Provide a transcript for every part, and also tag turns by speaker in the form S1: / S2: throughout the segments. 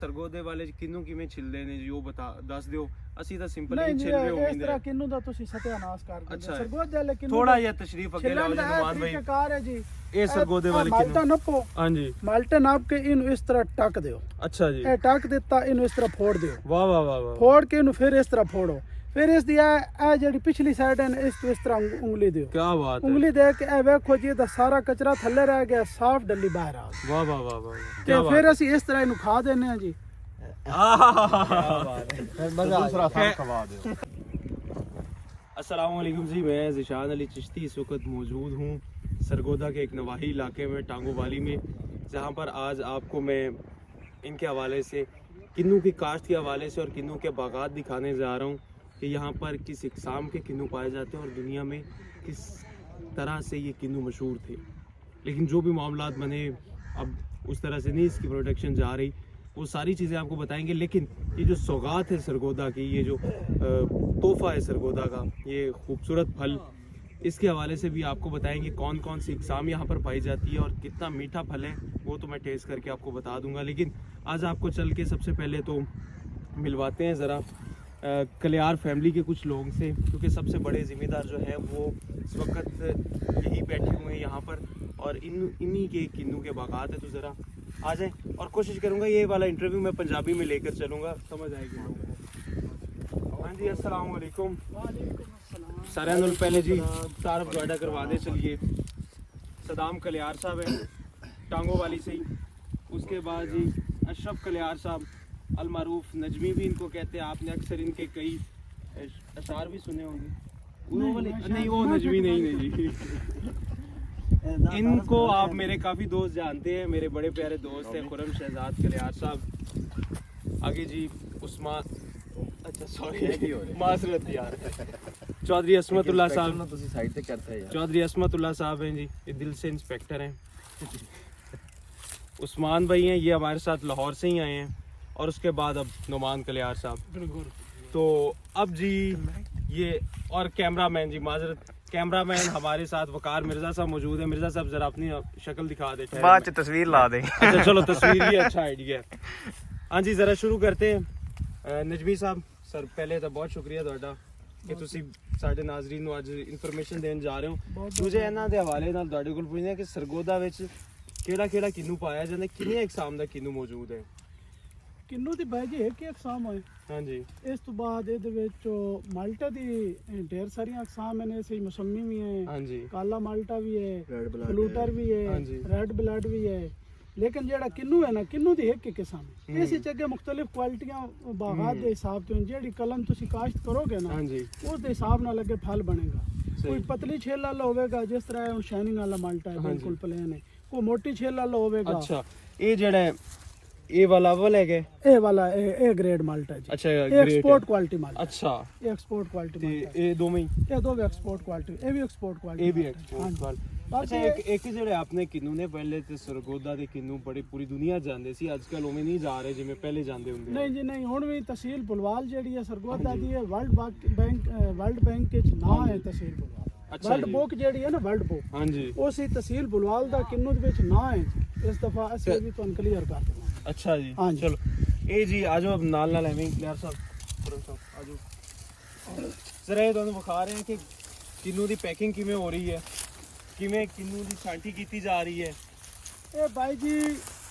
S1: सरगोदे वाले किन्नू किवें छिलदे ने जी, ਉਹ ਬਤਾ ਦੱਸ ਦਿਓ। ਅਸੀਂ ਤਾਂ ਸਿੰਪਲ ਹੀ
S2: ਨਹੀਂ
S1: ਛਿਲ ਰਹੇ
S2: ਇਸ
S1: ਹੋਵਾਂਗੇ।
S2: ਤਰ੍ਹਾਂ ਕਿੰਨੂ ਦਾ ਤੁਸੀਂ ਸਤਿਆਨਾਸ਼ ਕਰ ਦਿੰਦੇ
S1: ਅੱਛਾ।
S2: ਸਰਗੋਦੇ ਵਾਲੇ ਕਿੰਨੂ
S1: ਥੋੜਾ ਜਿਹਾ ਤਸ਼ਰੀਫ ਅੱਗੇ ਲਿਆਓ ਜਮਾਨ ਭਾਈ।
S2: ਕਾਰ ਹੈ ਜੀ
S1: ਇਹ ਸਰਗੋਦੇ ਵਾਲੇ
S2: ਮਾਲਟਾ
S1: ਕਿੰਨੂ।
S2: ਨੱਪੋ,
S1: ਹਾਂਜੀ
S2: ਮਾਲਟਾ ਨਾਪ ਕੇ ਇਹਨੂੰ ਇਸ ਤਰ੍ਹਾਂ ਟੱਕ ਦਿਓ।
S1: ਅੱਛਾ ਜੀ।
S2: ਇਹ ਟੱਕ ਦਿੱਤਾ, ਇਹਨੂੰ ਇਸ ਤਰ੍ਹਾਂ ਫੋੜ ਦਿਓ।
S1: ਵਾਹ ਵਾਹ ਵਾਹ ਵਾਹ।
S2: ਫੋੜ ਕੇ ਇਹਨੂੰ ਫਿਰ ਇਸ ਤਰ੍ਹਾਂ ਫੋੜੋ। ਫਿਰ ਇਸ ਦੀ ਇਹ ਜਿਹੜੀ ਪਿਛਲੀ ਸਾਈਡ ਹੈ ਇਸ ਤੋਂ ਇਸ ਤਰ੍ਹਾਂ ਉਂਗਲੀ ਦਿਓ।
S1: ਕੀ ਬਾਤ ਹੈ।
S2: ਉਂਗਲੀ ਦੇ ਕੇ ਇਹ ਵੇਖੋ ਜੀ ਇਹਦਾ ਸਾਰਾ ਕਚਰਾ ਥੱਲੇ ਰਹਿ ਗਿਆ, ਸਾਫ਼ ਡੱਲੀ ਬਾਹਰ ਆ ਗਈ।
S1: ਵਾਹ ਵਾਹ ਵਾਹ ਵਾਹ।
S2: ਤੇ ਫਿਰ ਅਸੀਂ ਇਸ ਤਰ੍ਹਾਂ ਇਹਨੂੰ ਖਾ ਦਿੰਦੇ ਹਾਂ ਜੀ।
S1: अस्सलाम वालेकुम जी, मैं ज़िशान अली चिश्ती इस वक्त मौजूद हूँ सरगोदा के एक नवाही इलाके में, टांगो वाली में, जहाँ पर आज आपको मैं इनके हवाले से किन्नू की काश्त के हवाले से और किन्नू के बागात दिखाने जा रहा हूँ कि यहाँ पर किस इकसाम के किन्नू पाए जाते हैं और दुनिया में किस तरह से ये किन्नू मशहूर थे। लेकिन जो भी मामलात बने अब उस तरह से नहीं इसकी प्रोडक्शन जा रही, वो सारी चीज़ें आपको बताएंगे। लेकिन ये जो सौगात है सरगोदा की, ये जो तोहफ़ा है सरगोदा का, ये खूबसूरत फल, इसके हवाले से भी आपको बताएंगे कौन कौन सी इकसाम यहाँ पर पाई जाती है और कितना मीठा फल है वो तो मैं टेस्ट करके आपको बता दूंगा। लेकिन आज आपको चल के सबसे पहले तो मिलवाते हैं ज़रा कलियार फैमिली के कुछ लोगों से, क्योंकि सबसे बड़े ज़िम्मेदार जो है वो इस वक्त यही बैठे हुए हैं यहाँ पर और इन्हीं के किन्नू के बागात है। तो ज़रा आ जाए और कोशिश करूँगा ये वाला इंटरव्यू मैं पंजाबी में लेकर चलूँगा, समझ आएगी लोगों को। हाँ जी, अस्सलाम वालेकुम। सारे नाल पहले जी तारफ ਤੁਹਾਡਾ करवा दे चलिए। सदाम कलियार साहब है टांगो वाली से ही, उसके बाद जी अशरफ कलियार साहब अलमारूफ नजमी भी इनको कहते हैं, आपने अक्सर इनके कई अशार भी सुने होंगे। नहीं वो नजमी नहीं जी। इनको आप मेरे काफ़ी दोस्त जानते हैं, मेरे बड़े प्यारे दोस्त हैं खुरम शहजाद कलियार साहब। आगे जी उस्मान, अच्छा सॉरी माजरत यार, चौधरी असमतुल्लाह साहब, चौधरी असमतुल्लाह साहब हैं जी, ये दिल से इंस्पेक्टर हैं। उस्मान भाई हैं, ये हमारे साथ लाहौर से ही आए हैं। और उसके बाद अब नुमान कलियार साहब। तो अब जी ये और कैमरामैन जी, माजरत कैमरामैन हमारे साथ वकार मिर्जा साहब मौजूद है। मिर्जा साहब जरा अपनी शक्ल दिखा दे,
S3: बाद च तस्वीर ला दे।
S1: अच्छा चलो तस्वीर भी अच्छा आइडिया है। हाँ जी जरा शुरू करते हैं। नजमी साहब सर पहले तो बहुत शुक्रिया ਤੁਹਾਡਾ कि ਤੁਸੀਂ ਸਾਡੇ ਨਾਜ਼ਰੀਨ ਨੂੰ ਅੱਜ ਇਨਫੋਰਮੇਸ਼ਨ ਦੇਣ ਜਾ ਰਹੇ ਹੋ। ਮੁਝੇ ਇਹਨਾਂ ਦੇ ਹਵਾਲੇ ਨਾਲ ਤੁਹਾਡੇ ਕੋਲ ਪੁੱਛਣਾ ਕਿ ਸਰਗੋਦਾ ਵਿੱਚ ਕਿਹੜਾ ਕਿਹੜਾ ਕਿੰਨੂ ਪਾਇਆ ਜਾਂਦਾ, ਕਿੰਨੇ ਇਕਸਾਮ ਦਾ ਕਿੰਨੂ ਮੌਜੂਦ ਹੈ?
S2: ਕਿੰਨੂ ਦੀ ਬਾਜੀ ਇੱਕ ਹੀ ਇਕਸਾਮ ਹੈ।
S1: ਹਾਂਜੀ।
S2: ਇਸ ਤੋਂ ਬਾਅਦ ਇਹਦੇ ਵਿੱਚ ਮਾਲਟਾ ਦੀ ਢੇਰ ਸਾਰੀਆਂ ਇਕਸਾਮ ਨੇ, ਸਹੀ ਮੌਸਮੀ ਵੀ ਹੈ,
S1: ਹਾਂਜੀ
S2: ਕਾਲਾ ਮਾਲਟਾ ਵੀ ਹੈ, ਫਲੂਟਰ ਵੀ ਹੈ, ਰੈਡ ਬਲੱਡ ਵੀ ਹੈ। लेकिन जेड़ा किन्नू है ना, किन्नू दी एक किस्म है। इस अगे मुख्तलिफ क्वालिटियां बागात दे हिसाब तो जेड़ी कलम तुसी काश्त करोगे ना उस दे हिसाब नाल अगे फल बनेगा। कोई पतली छेल वाला होवेगा जिस तरह हुन शाइनिंग वाला माल्टा है बिल्कुल प्लेन है, कोई मोटी छेल वाला होवेगा।
S1: अच्छा ये जेड़ा ए वाला अव्वल है के
S2: ए वाला ए ग्रेड माल्टा जी।
S1: अच्छा
S2: एक्सपोर्ट क्वालिटी माल्टा।
S1: अच्छा
S2: ये एक्सपोर्ट क्वालिटी माल्टा
S1: ए दो में
S2: ये दो भी एक्सपोर्ट क्वालिटी, ए भी एक्सपोर्ट क्वालिटी,
S1: ए भी एक्सपोर्ट क्वालिटी। अच्छा एक ਜਿਹੜੇ ਆਪਣੇ ਕਿੰਨੂ ਨੇ ਪਹਿਲੇ ਤੇ ਸਰਗੋਦਾ ਦੇ ਕਿੰਨੂ ਬੜੀ ਪੂਰੀ ਦੁਨੀਆ ਜਾਂਦੇ ਸੀ, ਅੱਜ ਕੱਲ ਉਵੇਂ ਨਹੀਂ ਜਾ ਰਹੇ ਜਿਵੇਂ ਪਹਿਲੇ ਜਾਂਦੇ ਹੁੰਦੇ।
S2: ਨਹੀਂ ਜੀ ਨਹੀਂ, ਹੁਣ ਵੀ ਤਹਿਸੀਲ ਬੁਲਵਾਲ ਜਿਹੜੀ ਹੈ ਸਰਗੋਦਾ ਦੀ ਹੈ, ਵਰਲਡ ਬੈਂਕ ਵਿੱਚ ਨਾਂ ਹੈ ਤਹਿਸੀਲ ਬੁਲਵਾਲ। ਵਰਲਡ ਬੁੱਕ ਜਿਹੜੀ ਹੈ ਨਾ, ਵਰਲਡ ਬੁੱਕ, ਹਾਂਜੀ ਉਸੇ ਤਹਿਸੀਲ ਬੁਲਵਾਲ ਦਾ ਕਿੰਨੂ ਦੇ ਵਿੱਚ ਨਾਂ ਹੈ। ਇਸ ਦਫਾ ਅਸੀਂ ਵੀ ਤੁਹਾਨੂੰ ਕਲੀਅਰ ਕਰ ਦੇਵਾਂਗੇ।
S1: ਅੱਛਾ ਜੀ ਚਲੋ ਇਹ ਜੀ ਆਜੋ अब ਨਾਲ ਨਾਲ ਐਵੇਂ ਕਲੀਅਰ ਸਾਹਿਬ ਆਜੋ ਜ਼ਰਾ ਇਹ ਤੁਹਾਨੂੰ ਵਿਖਾ ਰਹੇ ਹਾਂ ਕਿ ਕਿੰਨੂ ਦੀ ਪੈਕਿੰਗ ਕਿਵੇਂ ਹੋ ਰਹੀ ਹੈ, ਕਿਵੇਂ ਕਿੰਨੂ ਦੀ ਛਾਂਟੀ ਕੀਤੀ ਜਾ ਰਹੀ ਹੈ।
S2: ਇਹ ਬਾਈ ਜੀ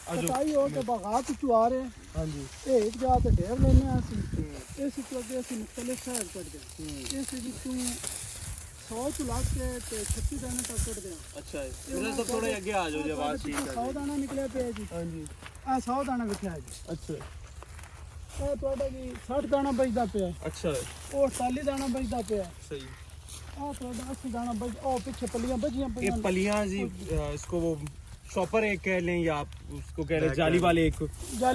S2: ਕਟਾਈ ਹੋ ਕੇ ਬਾਗਾਤ ਚੋਂ ਆ ਰਹੇ।
S1: ਹਾਂਜੀ
S2: ਇਹ ਇੱਕ ਜਗ੍ਹਾ ਤੇ ਢੇਰ ਲੈਣੇ ਆ ਅਸੀਂ, ਇਸ ਤੋਂ ਅੱਗੇ ਅਸੀਂ ਮੁਖਤਲਿਫ ਸ਼ਹਿਰ ਕੱਢਦੇ ਹਾਂ। ਇਸ ਵਿੱਚੋਂ 100 ਤੋਂ ਲੱਗ ਕੇ ਤੇ 36 ਦਾਣੇ ਤੱਕ ਕੱਢਦੇ ਹਾਂ।
S1: ਅੱਛਾ ਜੀ ਇਹਨਾਂ ਤੋਂ ਥੋੜੇ ਅੱਗੇ ਆ ਜਾਓ ਜੀ, ਆਵਾਜ਼ ਠੀਕ ਹੈ।
S2: 100 ਦਾਣਾ ਨਿਕਲਿਆ ਪਿਆ ਜੀ। ਹਾਂਜੀ ਆ 100 ਦਾਣਾ ਵਿਖਿਆ ਜੀ।
S1: ਅੱਛਾ
S2: ਇਹ ਤੁਹਾਡਾ ਜੀ 60 ਦਾਣਾ ਬਚਦਾ ਪਿਆ।
S1: ਅੱਛਾ ਉਹ
S2: 48 ਦਾਣਾ ਬਚਦਾ ਪਿਆ।
S1: सही।
S2: थोड़ा 80 दाना बच, और पीछे पलियां बचियां
S1: ये पलियां जी इसको वो शॉपर एक कह लें या आप उसको कह रहे हैं जाली वाले एक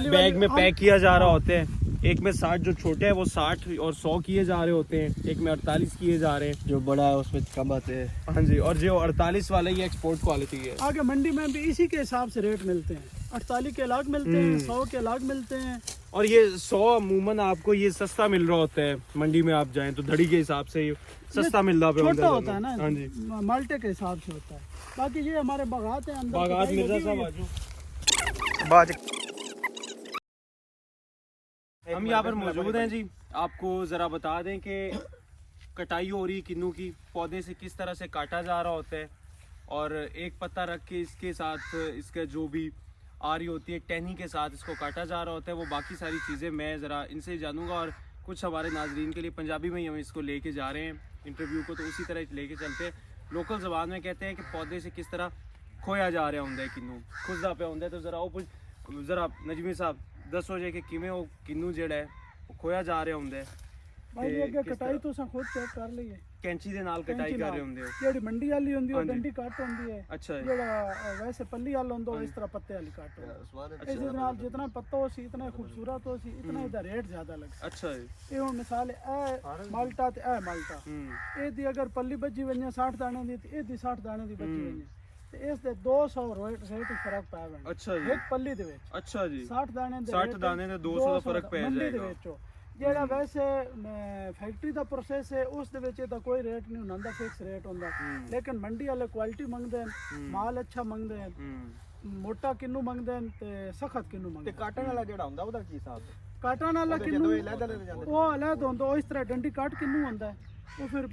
S1: बैग में पैक किया जा रहा होते हैं। एक में 60 जो छोटे हैं वो 60 और 100 किए जा रहे होते हैं, एक में 48 किए जा रहे हैं,
S3: जो बड़ा है उसमें कम आते हैं।
S1: हाँ जी, और जो 48 वाला ये एक्सपोर्ट क्वालिटी है।
S2: आगे मंडी में भी इसी के हिसाब से रेट मिलते हैं, 48 के अलग मिलते हैं, 100 के अलग मिलते हैं।
S1: और ये 100 अमूमन आपको ये सस्ता मिल रहा होता है, मंडी में आप जाएं तो धड़ी के हिसाब से सस्ता मिल रहा है,
S2: छोटा होता है ना।
S1: हाँ जी
S2: माल्टे के हिसाब से होता है। बाकी ये हमारे बागात हैं, अंदर
S1: बागात मिर्जा साहब आजो
S3: बाद
S1: हम यहाँ पर मौजूद हैं जी। आपको ज़रा बता दें कि कटाई हो रही किन्नू की, पौधे से किस तरह से काटा जा रहा होता है, और एक पत्ता रख के इसके साथ इसका जो भी आ रही होती है टहनी के साथ इसको काटा जा रहा होता है। वो बाकी सारी चीज़ें मैं ज़रा इनसे जानूँगा, और कुछ हमारे नाजरीन के लिए पंजाबी में ही हम इसको लेके जा रहे हैं इंटरव्यू को, तो उसी तरह लेके चलते हैं। लोकल ज़बान में कहते हैं कि पौधे से किस तरह खोया जा रहा होंगे किन्नू, खुजदा पे होंगे। तो ज़रा वो ज़रा नजमी साहब दसो जे कि किमें वो किन्नू जेड़ा है वो खोया जा रहा होंगे।
S2: भाई अगे कटाई तो खुद चेक कर लईए,
S1: कैंची दे नाल कटाई कर रहे होंगे।
S2: ਜਿਹੜੀ ਮੰਡੀ ਵਾਲੀ ਹੁੰਦੀ ਉਹ ਡੰਡੀ ਕੱਟ ਹੁੰਦੀ ਹੈ।
S1: अच्छा जी।
S2: ਜਿਹੜਾ ਵੈਸੇ ਪੱਲੀ ਵਾਲਾ ਹੁੰਦਾ ਉਹ ਇਸ ਤਰ੍ਹਾਂ ਪੱਤੇ ਵਾਲੀ ਕੱਟ ਹੁੰਦਾ। ਇਸ ਦੇ ਨਾਲ ਜਿੰਨਾ ਪੱਤਾ ਹੋ ਸੀ ਇਤਨਾ ਖੂਬਸੂਰਤ ਹੋ ਸੀ, ਇਤਨਾ ਇਹਦਾ ਰੇਟ ਜ਼ਿਆਦਾ ਲੱਗਦਾ।
S1: अच्छा जी।
S2: ਇਹ ਹੁਣ ਮਿਸਾਲ ਇਹ ਮਾਲਟਾ ਤੇ ਇਹ ਮਾਲਟਾ, ਇਹਦੀ ਅਗਰ ਪੱਲੀ ਵੱਜੀ ਵਈਆਂ 60 ਦਾਣੇ ਦੀ ਤੇ ਇਹਦੀ 60 ਦਾਣੇ ਦੀ ਵੱਜੀ ਵਈਆਂ ਤੇ ਇਸ ਦੇ 200 ਰੇਟ ਫਰਕ ਪੈ ਜਾਣਾ।
S1: अच्छा जी।
S2: ਇੱਕ ਪੱਲੀ ਦੇ ਵਿੱਚ
S1: अच्छा जी।
S2: 60 ਦਾਣੇ ਦੇ
S1: 60 ਦਾਣੇ ਦੇ 200 ਦਾ ਫਰਕ ਪੈ
S2: ਮੰਡੀ ਦੇ
S1: ਜਾਏਗਾ।
S2: ਵਿੱਚੋਂ ਜਿਹੜਾ ਵੈਸੇ ਫੈਕਟਰੀ ਦਾ ਪ੍ਰੋਸੈਸ ਹੈ ਉਸ ਦੇ ਵਿੱਚ ਇਹਦਾ ਕੋਈ ਰੇਟ ਨਹੀਂ ਹੁੰਦਾ, ਫਿਕਸ ਰੇਟ ਹੁੰਦਾ। ਲੇਕਿਨ ਮੰਡੀ ਵਾਲੇ ਕੁਆਲਿਟੀ ਮੰਗਦੇ ਹਨ, ਮਾਲ ਅੱਛਾ ਮੰਗਦੇ ਹਨ, ਮੋਟਾ ਕਿੰਨੂ ਮੰਗਦੇ ਹਨ ਤੇ ਸਖਤ ਕਿੰਨੂ ਮੰਗਦੇ
S3: ਤੇ ਕਾਟਣ ਵਾਲਾ ਜਿਹੜਾ ਹੁੰਦਾ ਉਹਦਾ ਕੀ ਹਿਸਾਬ ਹੈ?
S2: ਕਾਟਣ ਵਾਲਾ ਕਿੰਨੂ ਉਹ ਅਲੱਗ ਹੁੰਦਾ, ਉਹ ਇਸ ਤਰ੍ਹਾਂ ਡੰਡੀ ਕੱਟ ਕਿੰਨੂ ਹੁੰਦਾ ਹੈ। ਉਹ ਫਿਰ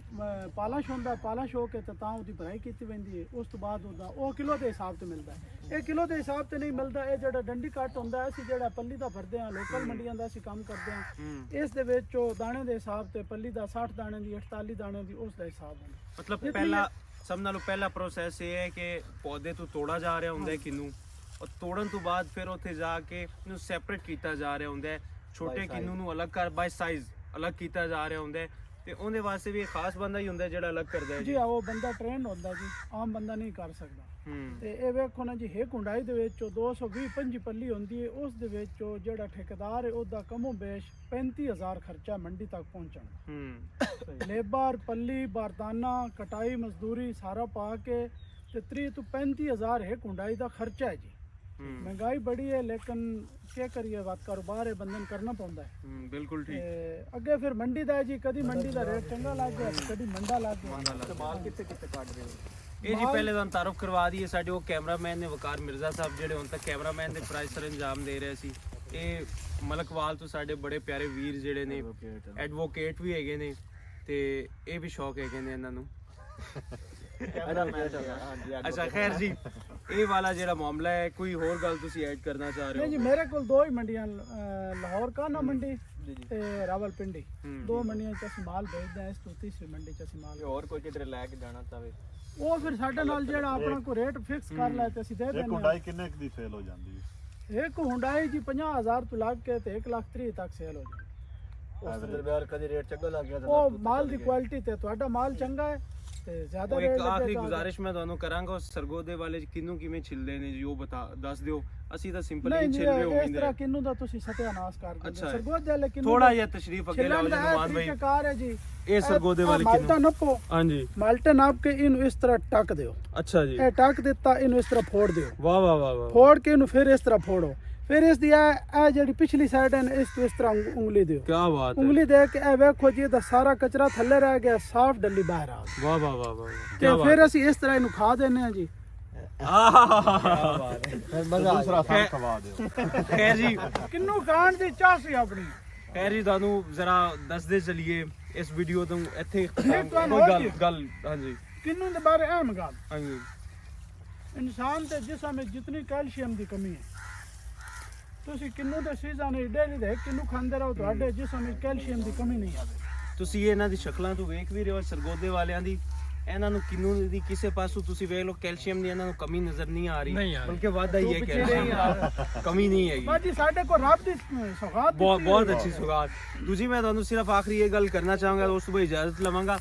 S2: ਪਾਲਿਸ਼ ਹੁੰਦਾ, ਪਾਲਿਸ਼ ਹੋ ਕੇ ਤਾਂ ਉਹਦੀ ਭਰਾਈ ਕੀਤੀ ਪੈਂਦੀ ਹੈ। ਉਸ ਤੋਂ ਬਾਅਦ ਉਹਦਾ ਉਹ ਕਿਲੋ ਦੇ ਹਿਸਾਬ ਤੇ ਮਿਲਦਾ ਹੈ। ਇਹ ਕਿਲੋ ਦੇ ਹਿਸਾਬ ਤੇ ਨਹੀਂ ਮਿਲਦਾ। ਇਹ ਜਿਹੜਾ ਡੰਡੀ ਕੱਟ ਹੁੰਦਾ ਅਸੀਂ ਜਿਹੜਾ ਪੱਲੀ ਦਾ ਭਰਦੇ ਹਾਂ, ਲੋਕਲ ਮੰਡੀਆਂ ਦਾ ਅਸੀਂ ਕੰਮ ਕਰਦੇ ਹਾਂ, ਇਸ ਦੇ ਵਿੱਚ ਉਹ ਦਾਣੇ ਦੇ ਹਿਸਾਬ ਤੇ ਪੱਲੀ ਦਾ 60 ਦਾਣੇ ਦੀ 48 ਦਾਣੇ ਦੀ ਉਸ ਦਾ ਹਿਸਾਬ ਹੁੰਦਾ।
S1: मतलब पहला सब नालों पहला प्रोसेस ये है कि पौधे तो तोड़ा जा रहा होंगे किन्नू, और तोड़न तो बाद फिर उत्थे जाके इन्हू सैपरेट किया जा रहा होंगे, छोटे किन्नू नू अलग कर बाय साइज अलग किया जा रहा होंगे। ਤੇ ਉਹਦੇ ਵਾਸਤੇ ਵੀ ਖਾਸ ਬੰਦਾ ਹੀ ਹੁੰਦਾ ਜਿਹੜਾ ਅਲੱਗ ਕਰਦਾ ਹੈ
S2: ਜੀ। ਉਹ ਬੰਦਾ ਟ੍ਰੇਨ ਹੁੰਦਾ ਜੀ, ਆਮ ਬੰਦਾ ਨਹੀਂ ਕਰ ਸਕਦਾ। ਤੇ ਇਹ ਵੇਖੋ ਨਾ ਜੀ, ਇੱਕ ਹੁੰਡਾਈ ਦੇ ਵਿੱਚ 220-25 ਪੱਲੀ ਹੁੰਦੀ ਹੈ, ਉਸ ਦੇ ਵਿੱਚ ਜਿਹੜਾ ਠੇਕੇਦਾਰ ਹੈ ਉਹਦਾ ਕਮੋ ਬੇਸ਼ 35,000 ਖਰਚਾ ਮੰਡੀ ਤੱਕ ਪਹੁੰਚਣ। ਲੇਬਰ, ਪੱਲੀ, ਬਾਰਦਾਨਾ, ਕਟਾਈ, ਮਜ਼ਦੂਰੀ ਸਾਰਾ ਪਾ ਕੇ ਤੇ 30 ਤੋਂ 35,000 ਇੱਕ ਹੁੰਡਾਈ ਦਾ ਖਰਚਾ ਹੈ ਜੀ। महंगाई बड़ी है लेकिन क्या करिए, बात कारोबार है, बंधन करना पड़ता है।
S1: बिल्कुल ठीक।
S2: अगे फिर मंडी दा है जी, कभी मंडी दा रेट चंगा लग गया, कभी मंडा लग गया।
S3: ਮਾਲ ਕਿੱਥੇ ਕਿੱਥੇ ਕੱਢ ਰਹੇ ਹੋ?
S1: ਇਹ ਜੀ ਪਹਿਲੇ ਤੁਹਾਨੂੰ ਤਾਰਫ ਕਰਵਾ ਦਈਏ, ਸਾਡੇ ਉਹ ਕੈਮਰਾਮੈਨ ਨੇ ਵਕਾਰ ਮਿਰਜ਼ਾ ਸਾਹਿਬ ਜਿਹੜੇ ਹੁਣ ਤੱਕ ਕੈਮਰਾਮੈਨ ਦੇ ਪ੍ਰਾਈਸ ਸਰ ਇੰਜਾਮ ਦੇ ਰਹੇ ਸੀ। ਇਹ ਮਲਕਵਾਲ ਤੋਂ ਸਾਡੇ ਬੜੇ ਪਿਆਰੇ ਵੀਰ ਜਿਹੜੇ ਨੇ ਐਡਵੋਕੇਟ ਵੀ ਹੈਗੇ ਨੇ, ਤੇ ਇਹ ਵੀ ਸ਼ੌਕ ਹੈਗੇ ਨੇ ਇਹਨਾਂ ਨੂੰ। अच्छा खैर जी, ਇਹ ਵਾਲਾ ਜਿਹੜਾ ਮਾਮਲਾ ਹੈ, ਕੋਈ ਹੋਰ ਗੱਲ ਤੁਸੀਂ ਐਡ ਕਰਨਾ ਚਾਹ ਰਹੇ ਹੋ?
S2: ਨਹੀਂ ਜੀ, ਮੇਰੇ ਕੋਲ ਦੋ ਹੀ ਮੰਡੀਆਂ, ਲਾਹੌਰ ਕਾਨਾ ਮੰਡੀ ਤੇ ਰਾਵਲਪਿੰਡੀ, ਦੋ ਮੰਡੀਆਂ ਚ ਅਸੀਂ ਮਾਲ ਭੇਜਦੇ ਹਾਂ। ਇਸ ਤੋਂ ਤੀਸਰੀ ਮੰਡੀ ਚ ਅਸੀਂ ਮਾਲ
S3: ਹੋਰ ਕੋਈ ਕਿਧਰੇ ਲੈ ਕੇ ਜਾਣਾ ਚਾਹਵੇ
S2: ਉਹ ਫਿਰ ਸਾਡੇ ਨਾਲ ਜਿਹੜਾ ਆਪਣਾ ਕੋਈ ਰੇਟ ਫਿਕਸ ਕਰ ਲੈ ਤੇ ਅਸੀਂ ਦੇ ਦਿੰਦੇ ਹਾਂ।
S4: ਹੁੰਡਾਈ ਕਿੰਨੇ ਦੀ ਸੇਲ ਹੋ ਜਾਂਦੀ ਹੈ?
S2: ਇੱਕ ਹੁੰਡਾਈ ਜੀ 50,000 ਤੋਂ ਲੱਗ ਕੇ ਤੇ 1,30,000 ਤੱਕ ਸੇਲ ਹੋ ਜਾਂਦੀ।
S3: ਉਸ ਦਰਮਿਆਨ ਕਦੇ ਰੇਟ ਚੰਗਾ ਲੱਗ ਗਿਆ
S2: ਉਹ ਮਾਲ ਦੀ ਕੁਆਲਿਟੀ ਤੇ ਤੁਹਾਡਾ ਮਾਲ ਚੰਗਾ ਹੈ ਤੇ ਜ਼ਿਆਦਾ
S1: ਇੱਕ
S2: ਰੇਟ
S1: ਆਖਰੀ ਗੁਜ਼ਾਰਿਸ਼ ਮੈਂ ਤੁਹਾਨੂੰ ਕਰਾਂਗਾ, ਸਰਗੋਦੇ ਵਾਲੇ ਕਿੰਨੂ ਕਿਵੇਂ ਛਿੱਲਦੇ ਨੇ ਜੀ ਉਹ ਦੱਸ ਦਿਓ। ਅਸੀਂ ਤਾਂ ਸਿੰਪਲ ਹੀ ਛਿੱਲ ਰਹੇ
S2: ਹੋ। ਇਸ ਤਰ੍ਹਾਂ ਕਿੰਨੂ ਦਾ ਤੁਸੀਂ ਸਤਿਆਨਾਸ਼ ਕਰ ਦਿੰਦੇ। ਸਰਗੋਦੇ ਵਾਲੇ ਕਿੰਨੂ
S1: ਥੋੜਾ ਜਿਹਾ ਤਸ਼ਰੀਫ ਅੱਗੇ ਲਾਓ ਜੀ ਨੁਮਾਨ ਭਾਈ।
S2: ਕਾਰ ਹੈ ਜੀ
S1: ਇਹ ਸਰਗੋਦੇ ਵਾਲੇ ਕਿੰਨੂ
S2: ਮਾਲਟਾ ਨੱਪੋ।
S1: ਹਾਂਜੀ,
S2: ਮਾਲਟਾ ਨਾਪ ਕੇ ਇਹਨੂੰ ਇਸ ਤਰ੍ਹਾਂ ਟੱਕ ਦਿਓ।
S1: ਅੱਛਾ ਜੀ।
S2: ਇਹ ਟੱਕ ਦਿੱਤਾ, ਇਹਨੂੰ ਇਸ ਤਰ੍ਹਾਂ ਫੋੜ ਦਿਓ।
S1: ਵਾਹ ਵਾਹ ਵਾਹ ਵਾਹ।
S2: ਫੋੜ ਕੇ ਇਹਨੂੰ ਫਿਰ ਇਸ ਤਰ੍ਹਾਂ ਫੋੜੋ। ਫਿਰ ਇਸ ਦੀ ਇਹ ਜਿਹੜੀ ਪਿਛਲੀ ਸਾਈਡ ਹੈ ਇਸ ਤੋਂ ਇਸ ਤਰ੍ਹਾਂ ਉਂਗਲੀ ਦਿਓ।
S1: ਕੀ ਬਾਤ ਹੈ।
S2: ਉਂਗਲੀ ਦੇ ਕੇ ਇਹ ਵੇਖੋ ਜੀ ਇਹਦਾ ਸਾਰਾ ਕਚਰਾ ਥੱਲੇ ਰਹਿ ਗਿਆ, ਸਾਫ਼ ਡੱਲੀ ਬਾਹਰ ਆ ਗਈ।
S1: ਵਾਹ ਵਾਹ ਵਾਹ ਵਾਹ।
S2: ਤੇ ਫਿਰ ਅਸੀਂ ਇਸ ਤਰ੍ਹਾਂ ਇਹਨੂੰ ਖਾ ਦਿੰਦੇ ਹਾਂ ਜੀ।
S4: ਦੂਸਰਾ ਸਾਲ ਖਵਾ ਦਿਓ।
S1: ਖੈਰ ਜੀ,
S2: ਕਿੰਨੂ ਖਾਣ ਦੀ ਚਾਹ ਸੀ ਆਪਣੀ।
S1: ਖੈਰ ਜੀ, ਤੁਹਾਨੂੰ ਜ਼ਰਾ ਦੱਸਦੇ ਚਲੀਏ ਇਸ ਵੀਡੀਓ ਤੋਂ ਇੱਥੇ ਕੋਈ ਗੱਲ। ਹਾਂਜੀ,
S2: ਕਿੰਨੂ ਦੇ ਬਾਰੇ ਅਹਿਮ ਗੱਲ।
S1: ਹਾਂਜੀ।
S2: ਇਨਸਾਨ ਦੇ ਜਿਸਮ ਵਿੱਚ ਜਿਤਨੀ ਕੈਲਸ਼ੀਅਮ ਦੀ ਕਮੀ ਹੈ, ਤੁਸੀਂ ਕਿੰਨੂ ਦੇ ਸੀਜ਼ਨ ਵਿੱਚ ਡੇਲੀ ਦੇ ਕਿੰਨੂ ਖਾਂਦੇ ਰਹੋ, ਤੁਹਾਡੇ ਜਿਸਮ ਵਿੱਚ ਕੈਲਸ਼ੀਅਮ ਦੀ ਕਮੀ ਨਹੀਂ ਆਵੇ।
S1: ਤੁਸੀਂ ਇਹਨਾਂ ਦੀ ਸ਼ਕਲਾਂ ਤੋਂ ਵੇਖ ਵੀ ਰਹੇ ਹੋ, ਸਰਗੋਦੇ ਵਾਲਿਆਂ ਦੀ, ਇਹਨਾਂ ਨੂੰ ਕਿੰਨੂ ਦੀ ਕਿਸੇ ਪਾਸੋਂ ਤੁਸੀਂ ਵੇਖ ਲਓ ਕੈਲਸ਼ੀਅਮ ਦੀ ਇਹਨਾਂ ਨੂੰ ਕਮੀ ਨਜ਼ਰ ਨਹੀਂ ਆ ਰਹੀ, ਬਲਕਿ ਵਾਧਾ ਹੀ ਹੈ ਕੈਲਸ਼ੀਅਮ, ਕਮੀ ਨਹੀਂ ਹੈਗੀ।
S2: ਬਾਜੀ ਸਾਡੇ ਕੋਲ ਰੱਬ ਦੀ ਸੌਗਾਤ
S1: बहुत अच्छी सौगात। दूसरी मैं ਤੁਹਾਨੂੰ सिर्फ आखिरी ये गल करना चाहूँगा, दोस्तों को इजाज़त लवांगा,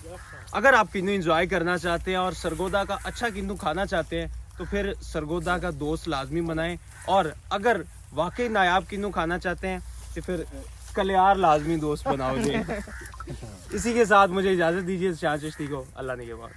S1: अगर आप किन्नू इंजॉय करना चाहते हैं और सरगोदा का अच्छा किन्नू खाना चाहते हैं तो फिर सरगोदा का दोस्त लाजमी बनाएं, और अगर वाकई नायाब किन्नू खाना चाहते हैं तो फिर कलियार लाजमी दोस्त बनाओ जी। इसी के साथ मुझे इजाज़त दीजिए शाह चिश्ती को। अल्लाह ने के बाद।